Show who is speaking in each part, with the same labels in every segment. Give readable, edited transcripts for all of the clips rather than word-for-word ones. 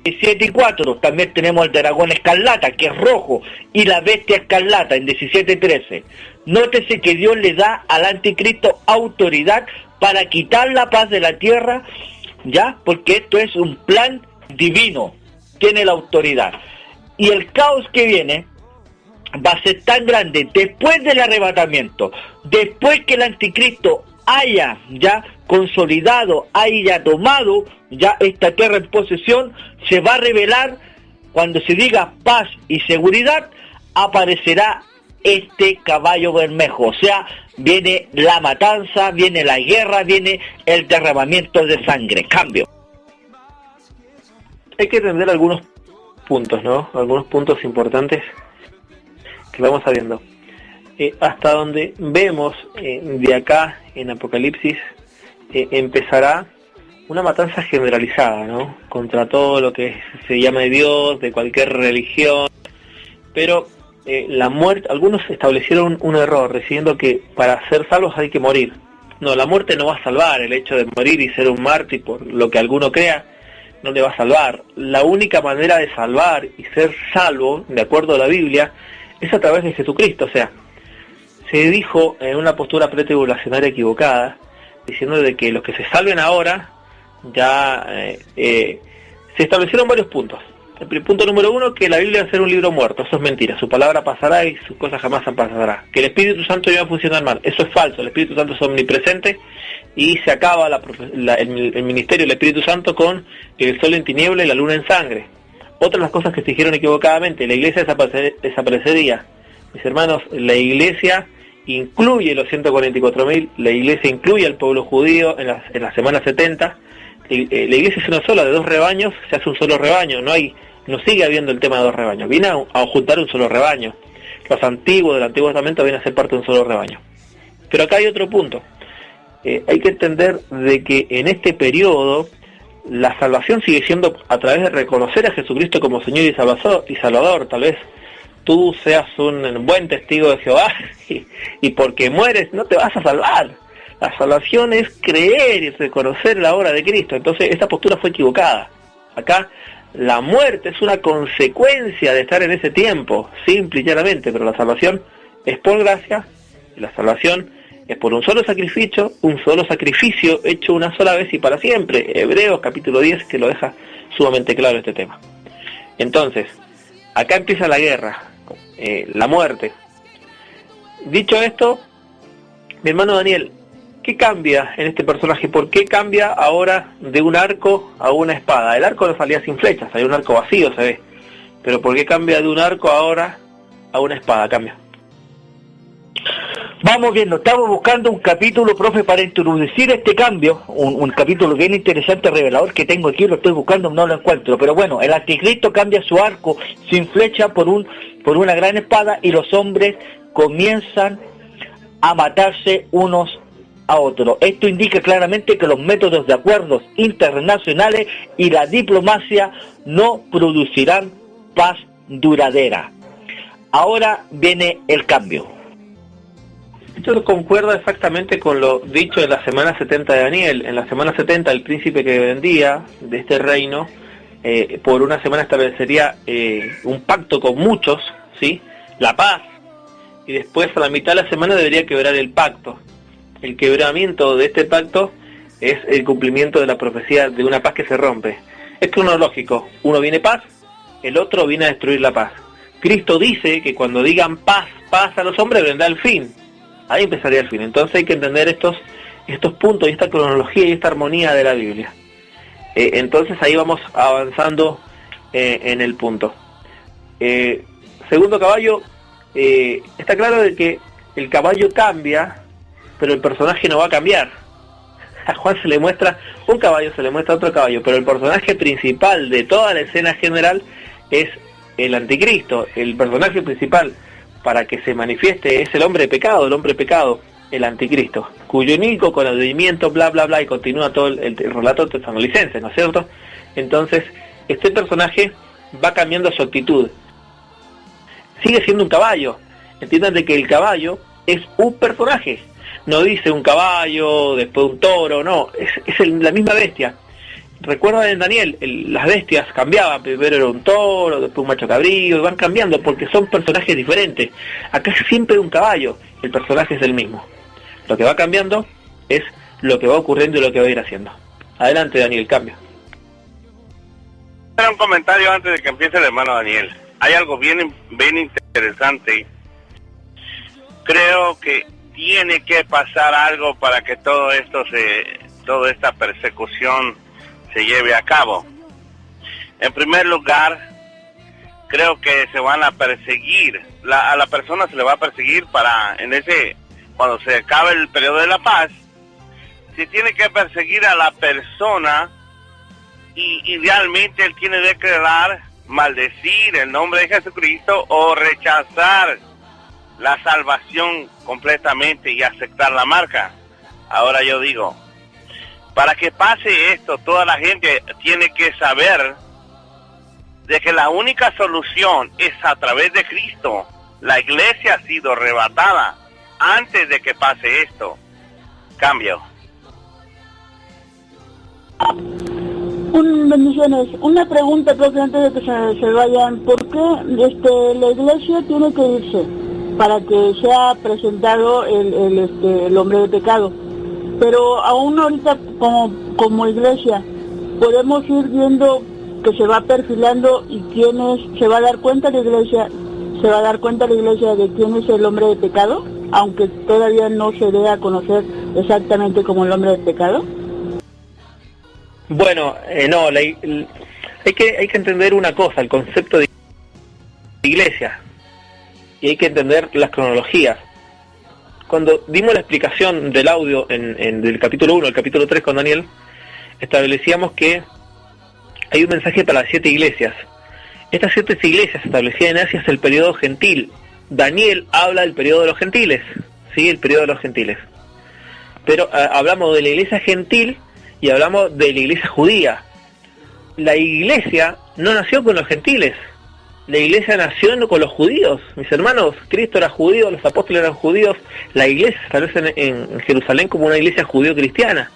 Speaker 1: 17 y 4 también tenemos el dragón escarlata, que es rojo, y la bestia escarlata en 17 y 13. Nótese que Dios le da al anticristo autoridad para quitar la paz de la tierra, ya, porque esto es un plan divino, tiene la autoridad. Y el caos que viene va a ser tan grande después del arrebatamiento, después que el anticristo haya ya consolidado, haya tomado ya esta tierra en posesión, se va a revelar. Cuando se diga paz y seguridad, aparecerá este caballo bermejo, o sea, viene la matanza, viene la guerra, viene el derramamiento de sangre. Cambio.
Speaker 2: Hay que entender algunos puntos, ¿no? Algunos puntos importantes que vamos sabiendo. Hasta donde vemos de acá en Apocalipsis, empezará una matanza generalizada, ¿no? Contra todo lo que se llama de Dios, de cualquier religión. Pero la muerte, algunos establecieron un error, diciendo que para ser salvos hay que morir. No, la muerte no va a salvar. El hecho de morir y ser un mártir, por lo que alguno crea, no le va a salvar. La única manera de salvar y ser salvo, de acuerdo a la Biblia, es a través de Jesucristo. O sea, se dijo en una postura pretribulacionaria equivocada, diciendo de que los que se salven ahora, ya se establecieron varios puntos. El punto número 1, que la Biblia va a ser un libro muerto. Eso es mentira. Su palabra pasará y sus cosas jamás pasará. Que el Espíritu Santo iba a funcionar mal. Eso es falso. El Espíritu Santo es omnipresente y se acaba el ministerio del Espíritu Santo con el sol en tiniebla y la luna en sangre. Otra de las cosas que se dijeron equivocadamente, la iglesia desaparecería. Mis hermanos, la iglesia incluye los 144.000, la iglesia incluye al pueblo judío en la semana 70. La iglesia es una sola, de 2 rebaños se hace un solo rebaño, no sigue habiendo el tema de 2 rebaños, viene a juntar un solo rebaño. Los antiguos del Antiguo Testamento vienen a ser parte de un solo rebaño. Pero acá hay otro punto. Hay que entender de que en este periodo la salvación sigue siendo a través de reconocer a Jesucristo como Señor y Salvador. Tal vez tú seas un buen testigo de Jehová y porque mueres no te vas a salvar. La salvación es creer y reconocer la obra de Cristo. Entonces esta postura fue equivocada. Acá la muerte es una consecuencia de estar en ese tiempo, simple y llanamente, pero la salvación es por gracia, y la salvación es por un solo sacrificio hecho una sola vez y para siempre. Hebreos capítulo 10 que lo deja sumamente claro este tema. Entonces, acá empieza la guerra, la muerte. Dicho esto, mi hermano Daniel, ¿qué cambia en este personaje? ¿Por qué cambia ahora de un arco a una espada? El arco no salía sin flechas, hay un arco vacío, se ve. Pero ¿por qué cambia de un arco ahora a una espada? Cambia.
Speaker 1: Vamos viendo, estamos buscando un capítulo, profe, para introducir este cambio, un capítulo bien interesante, revelador, que tengo aquí, lo estoy buscando, no lo encuentro, pero bueno, el anticristo cambia su arco sin flecha por una gran espada y los hombres comienzan a matarse unos a otros. Esto indica claramente que los métodos de acuerdos internacionales y la diplomacia no producirán paz duradera. Ahora viene el cambio.
Speaker 2: Esto concuerda exactamente con lo dicho en la semana 70 de Daniel. En la semana 70 el príncipe que vendía de este reino por una semana establecería un pacto con muchos, ¿sí? La paz, y después a la mitad de la semana debería quebrar el pacto. El quebramiento de este pacto es el cumplimiento de la profecía de una paz que se rompe. Es cronológico, uno viene paz, el otro viene a destruir la paz. Cristo dice que cuando digan paz, paz a los hombres, vendrá el fin. Ahí empezaría el fin. Entonces hay que entender estos puntos y esta cronología y esta armonía de la Biblia. Entonces ahí vamos avanzando en el punto. Segundo caballo, está claro de que el caballo cambia, pero el personaje no va a cambiar. A Juan se le muestra un caballo, se le muestra otro caballo, pero el personaje principal de toda la escena general es el anticristo. El personaje principal para que se manifieste es el hombre pecado, el anticristo, cuyo único conocimiento, bla bla bla, y continúa todo el relato tesalonicense, ¿no es cierto? Entonces, este personaje va cambiando su actitud. Sigue siendo un caballo. Entiendan de que el caballo es un personaje. No dice un caballo, después un toro, no, es la misma bestia. Recuerda en Daniel, las bestias cambiaban, primero era un toro, después un macho cabrío, y van cambiando porque son personajes diferentes. Acá es siempre un caballo, el personaje es el mismo. Lo que va cambiando es lo que va ocurriendo y lo que va a ir haciendo. Adelante, Daniel, cambio.
Speaker 3: Era un comentario antes de que empiece el hermano Daniel. Hay algo bien interesante. Creo que tiene que pasar algo para que toda esta persecución se lleve a cabo. En primer lugar, creo que se van a perseguir, a la persona se le va a perseguir cuando se acabe el periodo de la paz, se tiene que perseguir a la persona y realmente él tiene que declarar, maldecir el nombre de Jesucristo o rechazar la salvación completamente y aceptar la marca. Ahora yo digo, para que pase esto, toda la gente tiene que saber de que la única solución es a través de Cristo. La iglesia ha sido arrebatada antes de que pase esto. Cambio.
Speaker 4: Bendiciones. Una pregunta, profe, antes de que se vayan. ¿Por qué la iglesia tiene que irse para que sea presentado el hombre de pecado? Pero aún ahorita como iglesia podemos ir viendo que se va perfilando y se va a dar cuenta la iglesia de quién es el hombre de pecado, aunque todavía no se dé a conocer exactamente como el hombre de pecado.
Speaker 2: Bueno, no, hay que entender una cosa, el concepto de iglesia, y hay que entender las cronologías. Cuando dimos la explicación del audio del capítulo 1 al capítulo 3 con Daniel, establecíamos que hay un mensaje para las 7 iglesias. Estas 7 iglesias establecidas en Asia es el periodo gentil. Daniel habla del periodo de los gentiles, ¿sí? El periodo de los gentiles. Pero hablamos de la iglesia gentil y hablamos de la iglesia judía. La iglesia no nació con los gentiles. La iglesia nació con los judíos, mis hermanos. Cristo era judío, los apóstoles eran judíos. La iglesia se establece en Jerusalén como una iglesia judío-cristiana.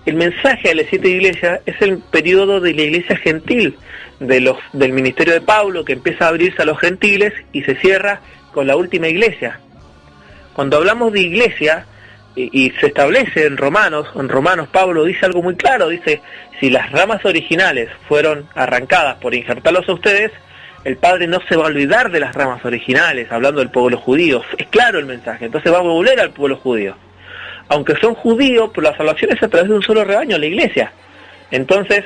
Speaker 2: El mensaje de las 7 iglesias es el periodo de la iglesia gentil, del ministerio de Pablo, que empieza a abrirse a los gentiles y se cierra con la última iglesia. Cuando hablamos de iglesia, y se establece en Romanos Pablo dice algo muy claro, dice, si las ramas originales fueron arrancadas por injertarlos a ustedes, el Padre no se va a olvidar de las ramas originales, hablando del pueblo judío. Es claro el mensaje, entonces va a volver al pueblo judío. Aunque son judíos, pero la salvación es a través de un solo rebaño, la iglesia. Entonces,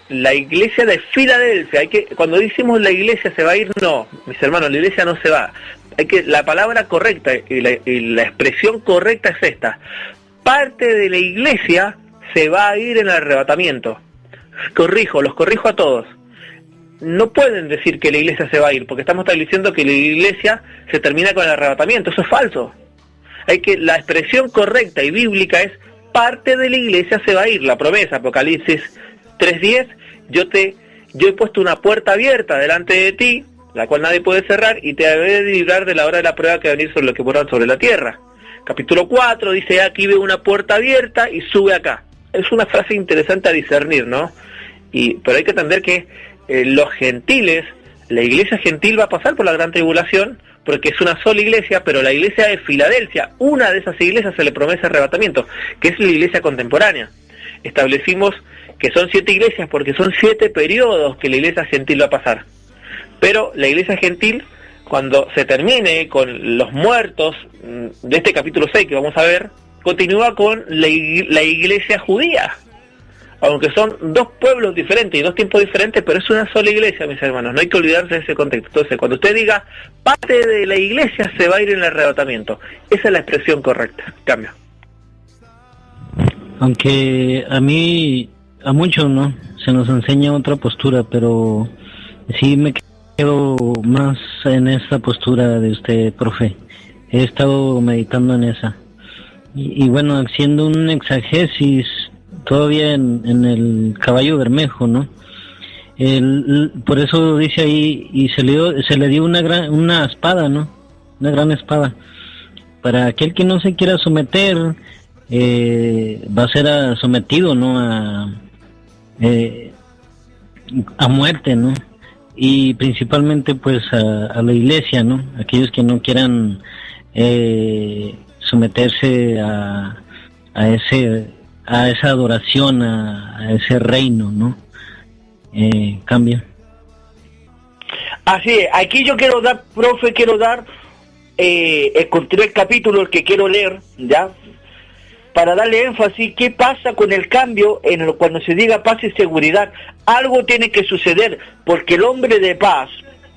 Speaker 2: la iglesia de Filadelfia, cuando decimos la iglesia se va a ir, no, mis hermanos, la iglesia no se va. La palabra correcta y la expresión correcta es esta. Parte de la iglesia se va a ir en el arrebatamiento. Los corrijo a todos. No pueden decir que la iglesia se va a ir, porque estamos estableciendo que la iglesia se termina con el arrebatamiento. Eso es falso. La expresión correcta y bíblica es parte de la iglesia se va a ir. La promesa, Apocalipsis 3:10, yo he puesto una puerta abierta delante de ti, la cual nadie puede cerrar, y te haré librar de la hora de la prueba que va a venir sobre lo que moran sobre la tierra. Capítulo 4 dice, aquí veo una puerta abierta y sube acá. Es una frase interesante a discernir, ¿no? Pero hay que entender que los gentiles, la iglesia gentil va a pasar por la gran tribulación, porque es una sola iglesia, pero la iglesia de Filadelfia, una de esas iglesias se le promete arrebatamiento, que es la iglesia contemporánea. Establecimos que son 7 iglesias porque son 7 periodos que la iglesia gentil va a pasar. Pero la iglesia gentil, cuando se termine con los muertos de este capítulo 6 que vamos a ver, continúa con la iglesia judía. Aunque son 2 pueblos diferentes y 2 tiempos diferentes, pero es una sola iglesia, mis hermanos, no hay que olvidarse de ese contexto. Entonces, cuando usted diga, parte de la iglesia se va a ir en el arrebatamiento, esa es la expresión correcta. Cambio.
Speaker 5: Aunque a muchos, ¿no?, se nos enseña otra postura, pero sí me quedo más en esta postura de usted, profe. He estado meditando en esa. Y bueno, haciendo un exagesis todavía en el caballo bermejo, ¿no? Por eso dice ahí, y se le dio una espada, ¿no? Una gran espada. Para aquel que no se quiera someter, va a ser sometido, ¿no? a muerte, ¿no? Y principalmente pues a la iglesia, ¿no? Aquellos que no quieran someterse a esa adoración, a ese reino, ¿no? Cambia.
Speaker 1: Así es, aquí yo quiero dar, profe, encontré el capítulo el que quiero leer, ¿ya? Para darle énfasis, ¿qué pasa con el cambio cuando se diga paz y seguridad? Algo tiene que suceder, porque el hombre de paz,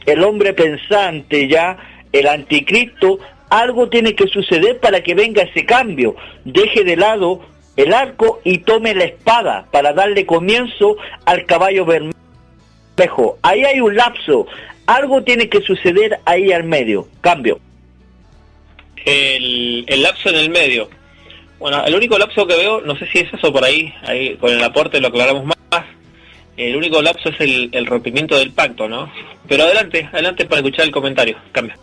Speaker 1: el hombre pensante, ya, el anticristo, algo tiene que suceder para que venga ese cambio. Deje de lado el arco y tome la espada para darle comienzo al caballo bermejo. Ahí hay un lapso, algo tiene que suceder ahí al medio. Cambio.
Speaker 2: El lapso en el medio. Bueno, el único lapso que veo, no sé si es eso por ahí con el aporte lo aclaramos más. El único lapso es el rompimiento del pacto, ¿no? Pero adelante para escuchar el comentario. Cambia.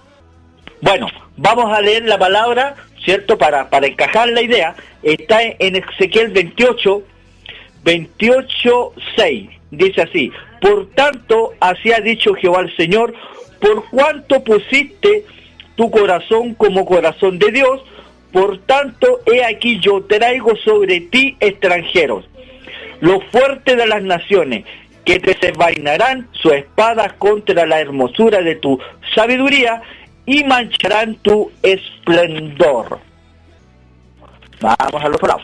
Speaker 1: Bueno, vamos a leer la palabra, ¿cierto? Para encajar la idea. Está en Ezequiel 28:6. Dice así: por tanto, así ha dicho Jehová el Señor, por cuanto pusiste tu corazón como corazón de Dios, por tanto, he aquí yo traigo sobre ti extranjeros, los fuertes de las naciones, que te desenvainarán sus espadas contra la hermosura de tu sabiduría y mancharán tu esplendor. Vamos al otro lado.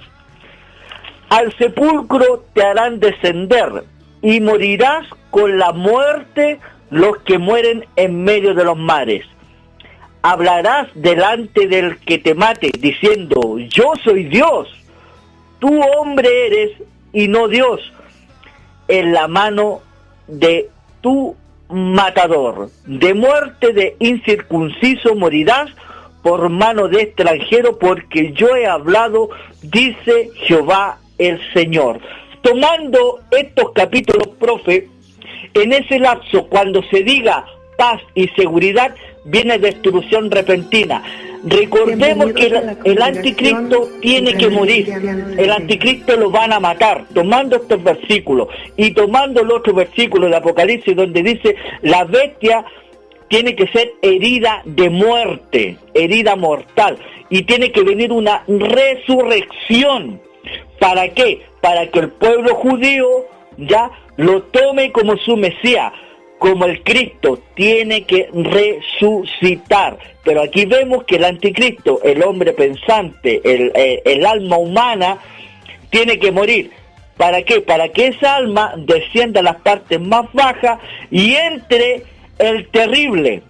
Speaker 1: Al sepulcro te harán descender y morirás con la muerte los que mueren en medio de los mares. Hablarás delante del que te mate, diciendo: yo soy Dios. Tú hombre eres y no Dios. En la mano de tu matador. De muerte de incircunciso morirás por mano de extranjero, porque yo he hablado, dice Jehová el Señor. Tomando estos capítulos, profe, en ese lapso, cuando se diga paz y seguridad, viene destrucción repentina. Recordemos que el anticristo tiene que morir. El anticristo lo van a matar. Tomando estos versículos y tomando el otro versículo de Apocalipsis donde dice: la bestia tiene que ser herida de muerte, herida mortal, y tiene que venir una resurrección. ¿Para qué? Para que el pueblo judío ya lo tome como su Mesías, como el Cristo. Tiene que resucitar. Pero aquí vemos que el anticristo, el hombre pensante, el alma humana, tiene que morir. ¿Para qué? Para que esa alma descienda a las partes más bajas y entre el terrible.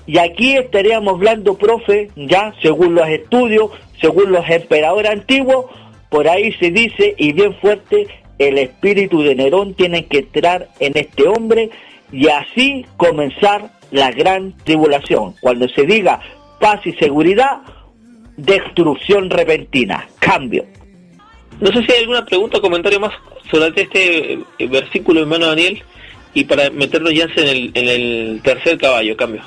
Speaker 1: Y aquí estaríamos hablando, profe, ya según los estudios, según los emperadores antiguos, por ahí se dice, y bien fuerte, el espíritu de Nerón tiene que entrar en este hombre y así comenzar la gran tribulación. Cuando se diga paz y seguridad, destrucción repentina, cambio.
Speaker 2: No sé si hay alguna pregunta o comentario más sobre este versículo, hermano Daniel, y para meterlo ya en el tercer caballo. Cambio.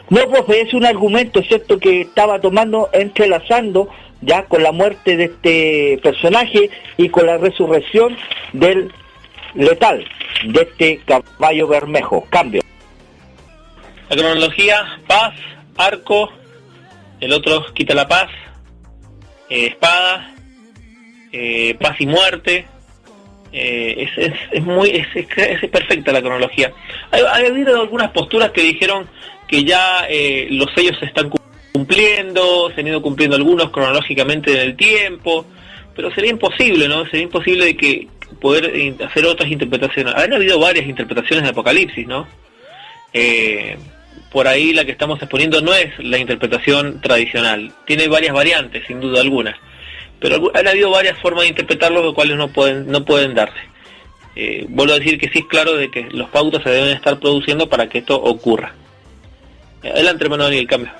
Speaker 1: No, profe, es un argumento, ¿cierto?, que estaba tomando, entrelazando ya con la muerte de este personaje y con la resurrección del letal, de este caballo bermejo. Cambio.
Speaker 2: La cronología: paz, arco, el otro quita la paz, espada, paz y muerte. Es perfecta la cronología. Ha habido algunas posturas que dijeron que ya los sellos se están cumpliendo, se han ido cumpliendo algunos cronológicamente en el tiempo, pero sería imposible, ¿no? Sería imposible de que poder hacer otras interpretaciones. Han habido varias interpretaciones de Apocalipsis, ¿no? Por ahí la que estamos exponiendo no es la interpretación tradicional, tiene varias variantes, sin duda alguna, pero han habido varias formas de interpretarlo, los cuales no pueden darse. Vuelvo a decir que sí es claro de que los pautas se deben estar produciendo para que esto ocurra. Adelante, hermano Daniel, cambio.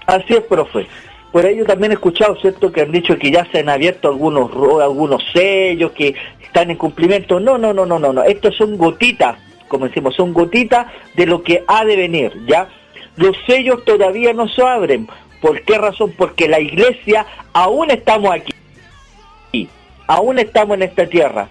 Speaker 1: Así es, profe. Por ello también he escuchado, ¿cierto?, que han dicho que ya se han abierto algunos sellos que están en cumplimiento. No. Estos son gotitas, como decimos, son gotitas de lo que ha de venir, ¿ya? Los sellos todavía no se abren. ¿Por qué razón? Porque la iglesia aún estamos aquí. aún estamos en esta tierra.